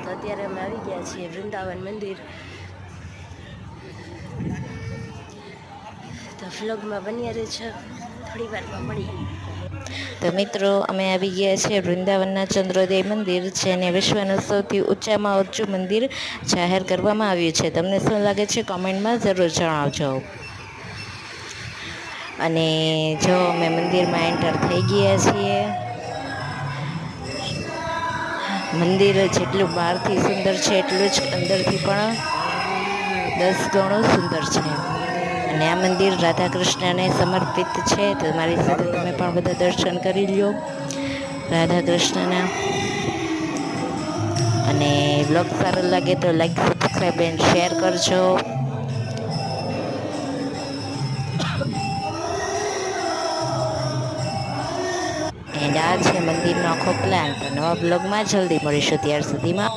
તો અત્યારે અમે આવી ગયા છીએ વૃંદાવન મંદિર. તો વ્લોગમાં બન્યા રહે છે, થોડી વારમાં મળીએ. તો મિત્રો અમે આવી ગયા છીએ વૃંદાવનના ચંદ્રોદય મંદિર, જેને વિશ્વનું સૌથી ઊંચામાં ઊંચું મંદિર જાહેર કરવામાં આવ્યું છે. તમને શું લાગે છે કોમેન્ટમાં જરૂર જણાવજો. અને જો અમે મંદિરમાં એન્ટર થઈ ગયા છીએ. મંદિર જેટલું બહારથી સુંદર છે એટલું જ અંદરથી પણ 10 ગણું સુંદર છે. અને આ મંદિર રાધા કૃષ્ણને સમર્પિત છે. તો મારી સાથે તમે પણ બધા દર્શન કરી લ્યો રાધા કૃષ્ણના. અને બ્લોગ સારો લાગે તો લાઈક, સબસ્ક્રાઈબ એન્ડ શેર કરજો. એન્ડ આ છે મંદિરનો આખો પ્લાન. તો નવા બ્લોગમાં જલ્દી મળીશું, ત્યાર સુધીમાં